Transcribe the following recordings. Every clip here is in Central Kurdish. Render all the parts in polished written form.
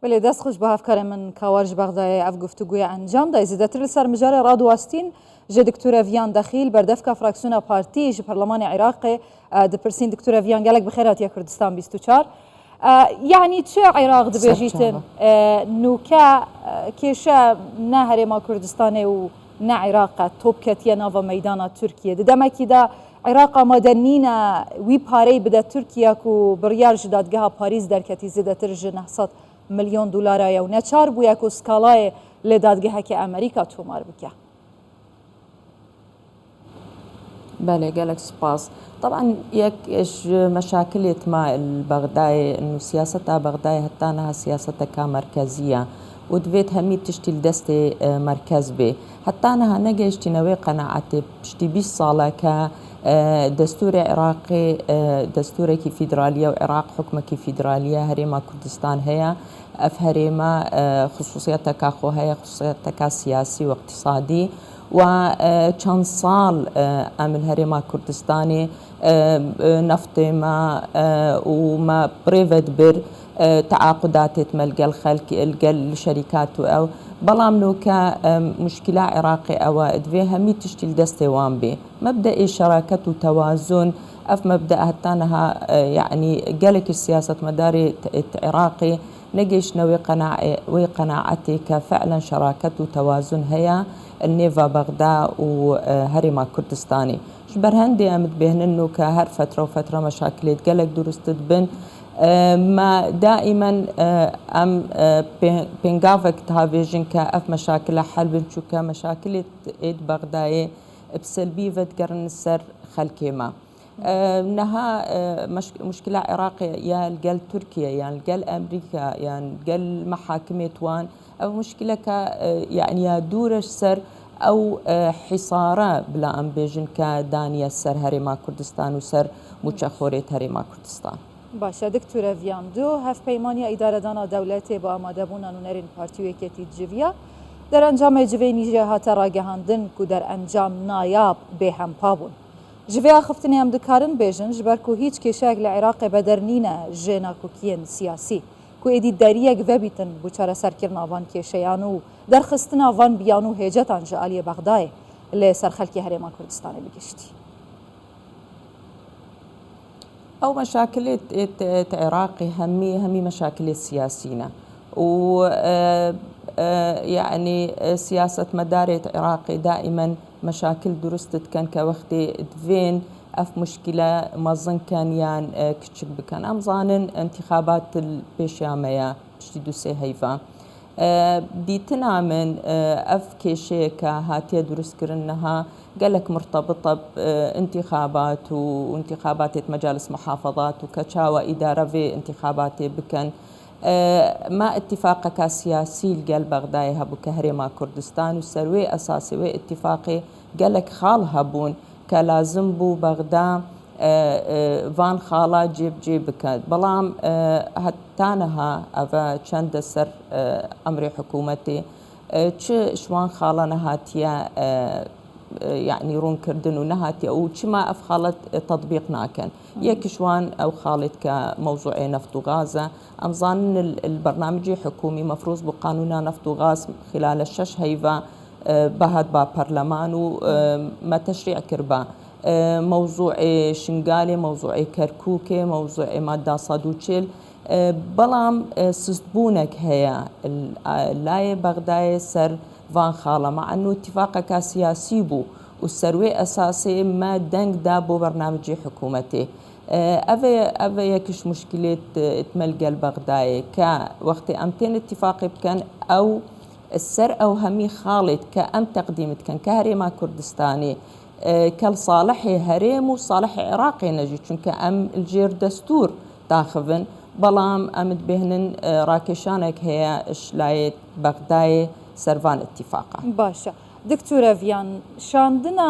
بله دست خوش به هفکار من کاورج بغدای اف گفتگوی انجام دای زیادتر لسر مجال رادو واستین جه دکتور ویان دخیل بردفک فراکسیون پارتی جه پارلمان عراق دپرسین دکتور ویان گلک بخیرات یا کردستان 24 يعني چه عراق دبيجيتن نوكا كيشا نهر ما كردستان و نا عراق توب كتيا نافا ميدانا تركيا دما كده عراق مدنينا وي باري بدا تركيا كو بريال جدادگها باريس در كتي زيادة ترج 900 مليون دولار يا و نچار بو يكو سكالاي لدادگها كي امريكا تومار بكه. بله قالك سباس. طبعا يك مشاكل مع البغداي انه سياستها بغداي حتى انها سياستها كمركزيه ودفيت همي تشتي دستي مركز بي حتى انها نجيش تنوي قناعتي بشتي 20 صاله ك دستور عراقي دستور كي فيدراليه وعراق حكمه كي فيدراليه هريما كردستان هي اف هريما خصوصيتها كاخو هي خصوصيتها سياسي واقتصادي وچند صال ام الهريما كردستاني نفطي ما وما بريفت بر تعاقدات ملقى الخلق الشركات او بلام نوكا مشكلة عراقي او ادفي همي تشتيل دستي وان بي مبدأ شراكة وتوازن اف مبدأ هتانها يعني قالك السياسة مداري عراقي نجيش نوي قناعتي كفعلا شراكة وتوازن هي النيفا بغداد وهريما كردستاني شبرهندي امد بهن انه كهر فتره وفتره مشاكل قالك درست بن ما دائما ام بينغافك تهافيجن كاف مشاكل حل بنشوكا مشاكل ايد بغداد بسلبي فتقرن السر خلكيما انها مشكله عراقيه يا القل تركيا يعني القل امريكا يعني القل محاكمه وان او مشكله يعني يا دورش سر او حصاره بلا ام بيجن كدانيا سر هريما كردستان وسر متشخوريت هريما كردستان. باشه دکتور ویان دو هف پیمانی اداره دانا دولتی با آماده بودن نرین پارتیوی کتی جویا در انجام جوی نیجه هات راگهاندن کو در انجام نایاب به هم پابون. جوی خفتنی هم دکارن بیجن جبر کو هیچ کشاک لعراق بدرنینه جنا کوکین سیاسی. کو ایدی دریک و بیتن بچاره سرکرن آوان کشیانو در خستن آوان بیانو هجت انجا علی بغداد لی سرخلکی هرما کردستان بگشتی. او مشاكل عراقي همي مشاكل سياسية و يعني سياسة مدارة عراقي دائما مشاكل درستت كان كوقتي دفين اف مشكلة مظن كان يان كتشك بكان امظانن انتخابات البيشامية بشتدو سي هيفا ديتنا من اف كيشيكا هاتيا درست كرنها قالك مرتبطة بانتخابات وانتخابات مجالس محافظات وكشاوى إدارة في انتخابات بكن ما اتفاقك سياسي القلب بغداي هبو كهريما كردستان وسروي أساسي واتفاقي قالك خال هبون كلازم بو بغدا فان خالا جيب بكن بلام هتانها أفا چند سر أمر حكومتي شوان خالا نهاتيا يعني رون كردن ونهاتي او شما افخالت تطبيقنا كان يكشوان او خالد كموضوع نفط وغاز امظان البرنامج حكومي مفروض بقانون نفط وغاز خلال الشش هيفا بهد با برلمان وما تشريع كربا موضوع شنغالي موضوع كركوكي موضوع ماده صادوتشيل بلام سستبونك هي لاي بغداد سر فان خاله مع انه اتفاقك سياسي بو والسروي اساسي ما دنگ دابو برنامج حكومتي افا يكش مشكله تملقى البغداي كوقت امتين اتفاقي كان او السر او همي خالد كام تقديمت كان كهريما كردستاني كالصالحي هريم وصالح عراقي نجي چونك ام الجير دستور تاخذن بلام امد بهنن راكشانك هي اشلايت بغداي سرفان اتفاقا باشا دكتورة فيان شاندنا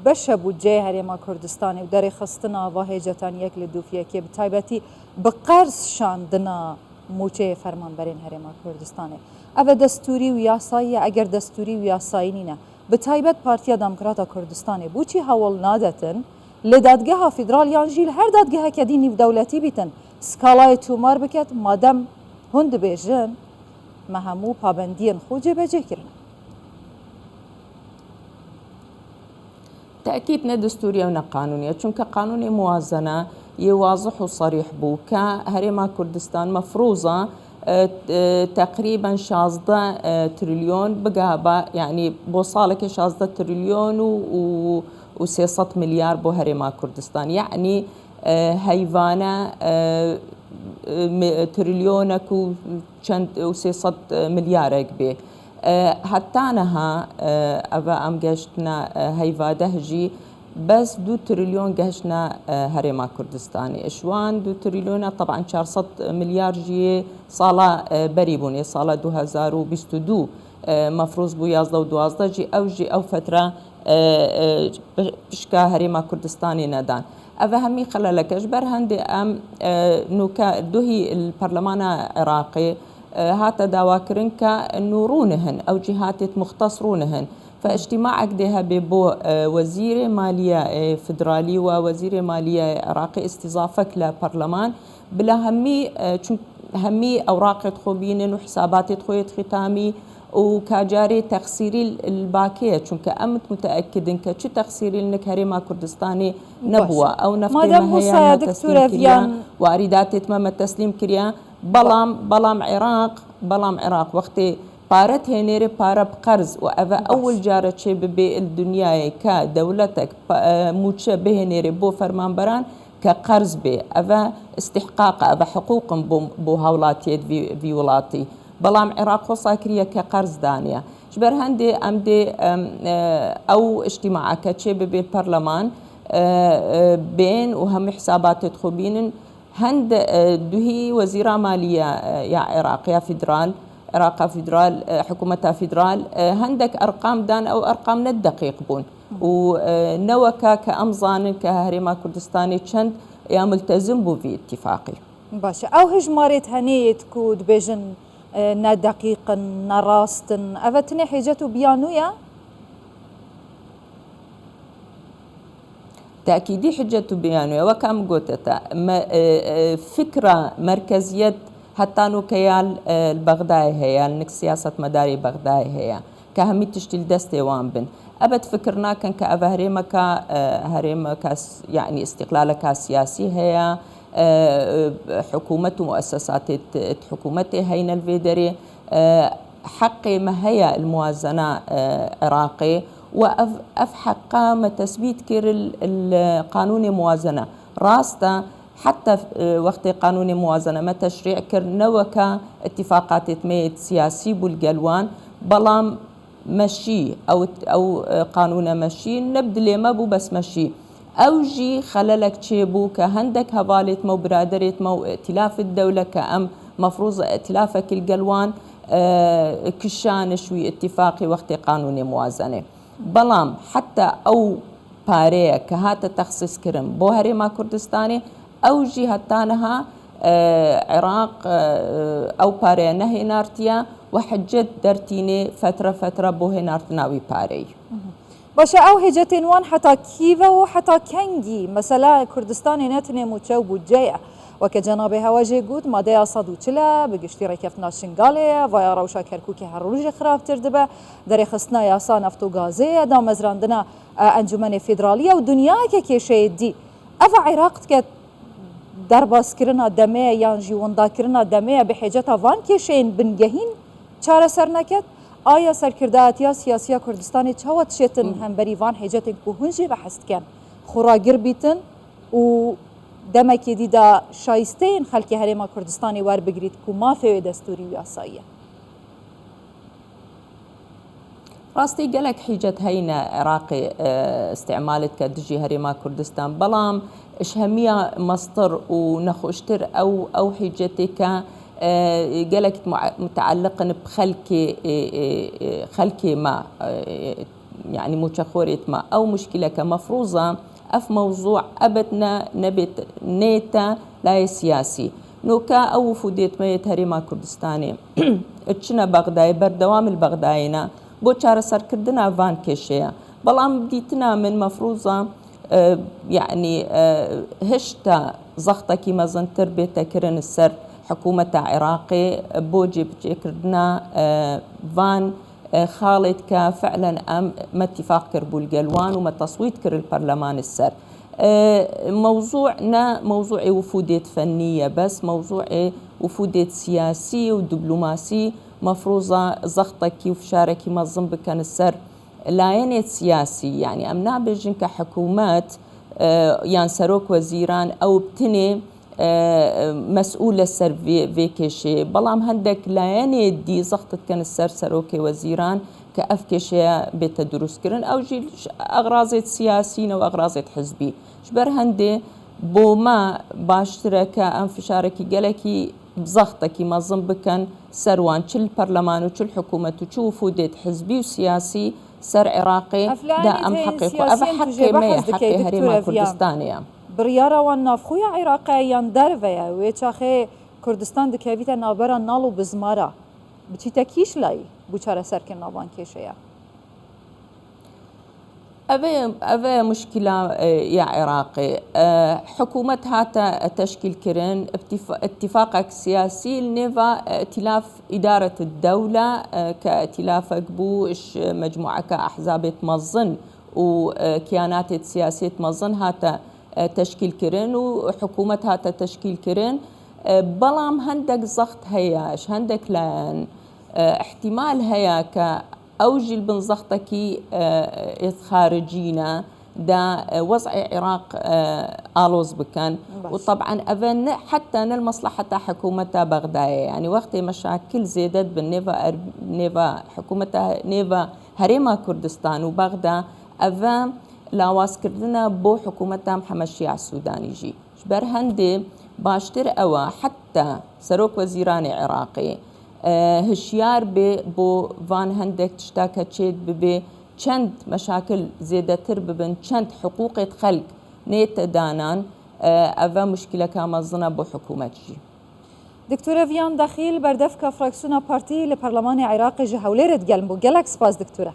بشه بودجه هريما كردستاني وداري خستنا واهجتان يك لدوفيه كي بتايبتي بقرص شاندنا موچه فرمان برين هريما كردستاني اف دستوري وياساي اگر دستوري وياساي نينه بتايبت بارتيا دموكراتا كردستاني بوچي هول نادتن لدادگاه فدرال يان جيل هر دادگاه كديني دولتي بيتن سكالاي تومار بكت مادام هند بيجن ما همو پابنديان خو جبهه كرنا تأكيد نه دستورية ونا قانونية چونك قانوني موازنة يواضح وصريح بو كهريما كردستان مفروضة تقريبا 16 تريليون بقى يعني بوصالك 16 تريليون و 600 مليار بو هريما كردستان يعني هيفانا تريليونك و 600 مليارك به حتى نها أبا أم قشتنا هيفا دهجي بس 2 تريليون قهشنا هريما كردستاني اشوان 2 تريليون طبعا 400 مليار جي صالة بريبوني صالة 2022 مفروض بو 11 جي او فترة بشكا هريما كردستاني ندان أفهمي خلالك أجبر هندي أم نوكا دوهي البرلمان العراقي هاتا داواكرن كنورونهن أو جهات مختصرونهن فاجتماع عقدها ببو وزير مالية فدرالي ووزير مالية عراقي استضافك لبرلمان بلا همي أوراق تخوبين وحسابات تخويت ختامي وكاجاري تخسيري الباكية چونك أمت متأكد إنك شو تخسيري لنك هريما كردستاني نبوة أو نفتي ما هي تسليم كريا واردات تمام التسليم كريا بلام عراق وقتي بارت هنيري بارا بقرض وأفا أول جارة شيء بالدنيا كدولتك موتشا بهنيري بو فرمان بران كقرض بي أفا استحقاق أفا حقوق بو هولاتيت في ولاتي بلام عراق وصاكرية كقرض دانية جبر هندي أمدي أو اجتماع كتشي بالبرلمان بين وهم حسابات تخوبين هند دهي وزيرة مالية يا عراق يا فدرال عراق فدرال حكومتها فدرال هندك أرقام دان أو أرقام ندقيق بون ونوكا كأمزان كهريما كردستاني چند يا ملتزم بو في اتفاقي باشا أو هجماريت هنيت كود بيجن ندقيق نراست أفتني حيجتو بيانويا تأكيدي حجة بيانويا وكام قوتتا فكرة مركزية حتى نو كيال البغداي هي نك سياسة مداري بغداي هي كهمي تشتيل دستي وان بن أبد فكرنا كان هريمك يعني استقلالك سياسي هي حكومة ومؤسسات حكومتي هين الفيدري حقي ما هي الموازنة عراقي وأف حقا تثبيت كير القانون موازنة راستا حتى وقت قانون موازنة ما تشريع كر نوكا اتفاقات تميت سياسي بالقلوان بلام مشي أو قانون مشي نبدل ما بو بس مشي أو جي خلالك تشيبو كهندك هبالت مو برادرت مو ائتلاف الدولة كأم مفروض ائتلافك القلوان كشان شوي اتفاقي وقت قانون موازنة بلام حتى أو باريا كهات تخصيص كرم بو هريما كردستاني أو جهتانها عراق أو باريا نهي نارتيا وحجت درتيني فترة بوه نارتناوي باري باشا أو هجتين وان حتى كيفا وحتى كنجي مثلا كردستاني نتني موتشو بوجيا وكجنابها واجه قود ما ديا صدو چلا بقشتي ركفنا شنغاليا ويا روشا كركوكي هروج خراب تردبه دري خصنا ياسا نفتو غازية دا مزراندنا انجمن فيدرالية ودنيا كيشي دي أفا عراق تكت درباس كرنا دمية يانجي وندا كرنا دمية بحاجة وان كيشين بنجهين چارة سرنكت آیا سرکرده‌اتی سیاسی کردستانی چهات شتن هم بریوان حاجتن که هنجی بحث کن خراجر بیتن و دمکی دیدا شایستین خلک هرما کردستانی ور بگرید که ما فی دستوری و یاساییه راستي قالك حيجة هينا عراقي استعمالت كدجي هرما كردستان بلام إشهمية مصدر ونخوشتر أو حيجتك قالك متعلقا بخلكي ما يعني متشخورة ما أو مشكلة كمفروضة أف موضوع أبدنا نبت نيتا لا سياسي نوكا أو فوديت ميت هرما كردستاني اتشنا بغداي بردوام البغداينا بو چارە سەرکردنا فان کێشەیە بەڵام دیتنا من مەفروضە يعني هشتا زەختێکی مەزنتر بێتەکردن سەر حكومة عراقي بوجي بتشكرنا فان خالد كفعلا ما اتفاق كربو القلوان وما تصويت كر البرلمان السر موضوعنا موضوع وفودية فنية بس موضوع وفودية سياسي ودبلوماسي مفروضة زغطكي وفشاركي منظم بكان السر لا ينت سياسي يعني أمنا بيجن كحكومات يعني سروك وزيران أو بتني مسؤول السر في كشي بلام هندك لا يعني دي زغطت كان السر سروكي وزيران كأفكشي بتدرس كرن أو جي أغراضات سياسيين أو أغراضات حزبي شبر هندي بو ما باشترك أنفشاركي قالكي بزغطكي منظم بكن سروان شل برلمان وشل حكومة وشوفوا ديت حزبي وسياسي سر عراقي دا أم حقيقة أبا حقي ما حقي هريما كردستانيا بريارة والنافخويا عراقيا دارفيا ويتشاخي كردستان دكاويتا نابرا نالو بزمارا بتشيتاكيش لاي بوشارة سركن نابان كيشيا أبا مشكلة يا عراقي حكومة هاتا تشكيل كرن اتفاقك سياسي نيفا ائتلاف إدارة الدولة كائتلاف قبوش مجموعة كأحزاب تمظن وكيانات سياسية تمظن هاتا تشكيل كرن وحكومة هاتا تشكيل كرن بلام هندك زغط هياش هندك لان احتمال هيا كأوجي البنزغطكي خارجينا دا وضع العراق آلوز بكان وطبعا أفن حتى المصلحة حكومة بغداد يعني وقت مشاكل زيدت بالنيفا حكومة نيفا هريما كردستان وبغداد أفن لاواز كردنا بو حكومة محمد الشيع السوداني جي شبر هندي باشتر أوا حتى سروك وزيران عراقي هشيار بو فان هندك تشتاكا تشيد ببي چند مشاكل زيادتر ببن چند حقوق خلق نيت دانان أفا مشكلة كامزنا بو حكومة جي دكتورة فيان دخيل بردفكا فراكسونا بارتي لبرلمان عراقي جهوليرت قلبو قلق سباس دكتورة